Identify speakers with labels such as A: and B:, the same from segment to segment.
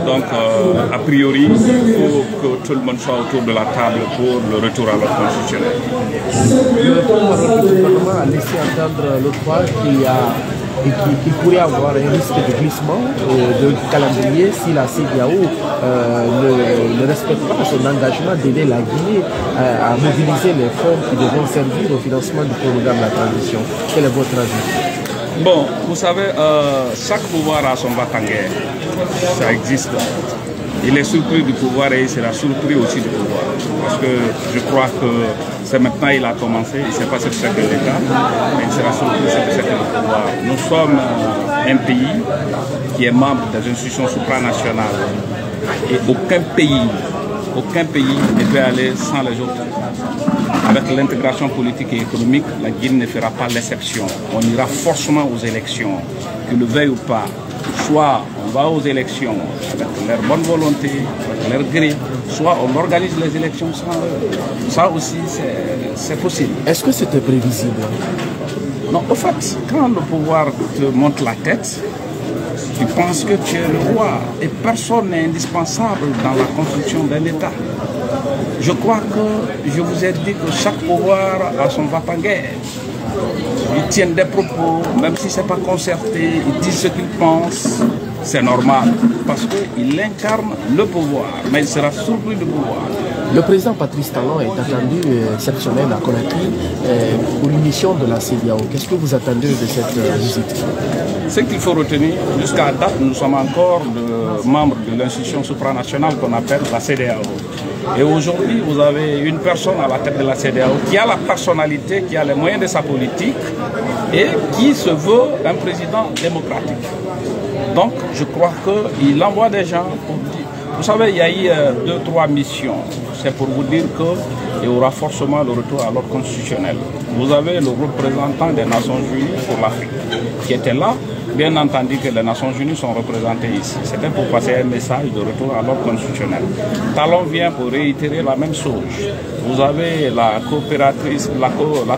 A: Donc, a priori, il faut que tout le monde soit autour de la table pour le retour à l'ordre constitutionnel.
B: Le porte-parole du gouvernement a laissé entendre l'autre fois qu'il pourrait avoir un risque de glissement de calendrier si la CEDEAO ne respecte pas son engagement d'aider la Guinée à mobiliser les fonds qui devront servir au financement du programme de la transition. Quel est votre avis?
A: Bon, vous savez, chaque pouvoir a son va-t-en-guerre. Ça existe. Il est surpris du pouvoir et il sera surpris aussi du pouvoir. Parce que je crois que c'est maintenant qu'il a commencé, il ne sait pas ce que c'est que l'État, mais il sera surpris de ce que c'est que le pouvoir. Nous sommes un pays qui est membre des institutions supranationales. Et aucun pays ne peut aller sans les autres. Avec l'intégration politique et économique, la Guinée ne fera pas l'exception. On ira forcément aux élections, qu'ils le veuillent ou pas. Soit on va aux élections avec leur bonne volonté, avec leur gré, soit on organise les élections sans eux. Ça aussi, c'est possible.
B: Est-ce que c'était prévisible?
A: Non, au fait, quand le pouvoir te monte la tête, tu penses que tu es le roi et personne n'est indispensable dans la construction d'un État. Je crois que je vous ai dit que chaque pouvoir a son va-t-en-guerre. Ils tiennent des propos, même si ce n'est pas concerté, ils disent ce qu'ils pensent, c'est normal, parce qu'il incarne le pouvoir, mais il sera surpris du pouvoir.
B: Le président Patrice Talon est attendu cette semaine à Conakry pour une mission de la CEDEAO. Qu'est-ce que vous attendez de cette visite?
A: Ce qu'il faut retenir, jusqu'à date, nous sommes encore membres de l'institution supranationale qu'on appelle la CEDEAO. Et aujourd'hui, vous avez une personne à la tête de la CEDEAO qui a la personnalité, qui a les moyens de sa politique et qui se veut un président démocratique. Donc, je crois qu'il envoie des gens pour dire... Vous savez, il y a eu 2-3 missions. C'est pour vous dire qu'il y aura forcément le retour à l'ordre constitutionnel. Vous avez le représentant des Nations Unies pour l'Afrique qui était là. Bien entendu que les Nations Unies sont représentées ici. C'était pour passer un message de retour à l'ordre constitutionnel. Talon vient pour réitérer la même chose. Vous avez la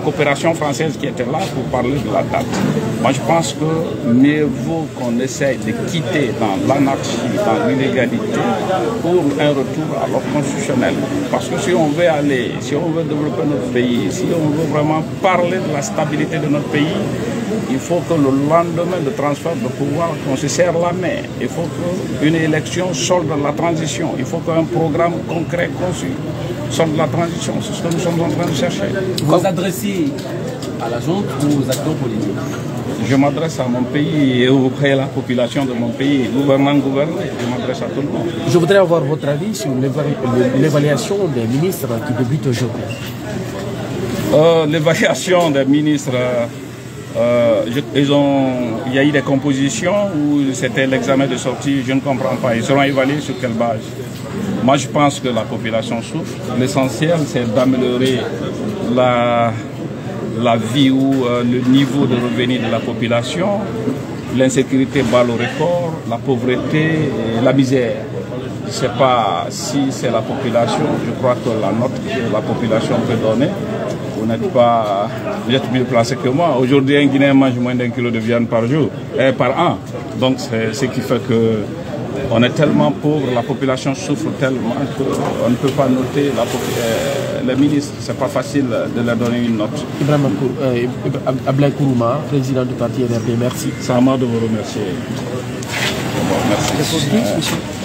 A: coopération française qui était là pour parler de la date. Moi, je pense que mieux vaut qu'on essaye de quitter dans l'anarchie, dans l'illégalité, pour un retour à l'ordre constitutionnel. Parce que si on veut aller, si on veut développer notre pays, si on veut vraiment parler de la stabilité de notre pays, il faut que le lendemain de transfert de pouvoir, qu'on se serre la main. Il faut qu'une élection solde la transition. Il faut qu'un programme concret conçu solde la transition. C'est ce que nous sommes en train de chercher.
C: Vous adressez à la junte ou aux acteurs politiques?
A: Je m'adresse à mon pays et auprès de la population de mon pays. Gouvernant, je m'adresse à tout le monde.
B: Je voudrais avoir votre avis sur l'évaluation des ministres qui débute aujourd'hui.
A: L'évaluation des ministres... il y a eu des compositions où c'était l'examen de sortie, je ne comprends pas. Ils seront évalués sur quelle base? Moi, je pense que la population souffre. L'essentiel, c'est d'améliorer la vie ou le niveau de revenu de la population. L'insécurité bat le record, la pauvreté et la misère. Je ne sais pas si c'est la population, je crois que la note que la population peut donner, vous êtes mieux placé que moi. Aujourd'hui, un Guinéen mange moins d'1 kilo de viande par an. Donc, c'est ce qui fait que on est tellement pauvre, la population souffre tellement qu'on ne peut pas noter les ministres. C'est pas facile de leur donner une note.
B: Ibrahima Ablaye Kourouma, président du parti NRD, merci.
A: C'est à moi de vous remercier. Bon, merci.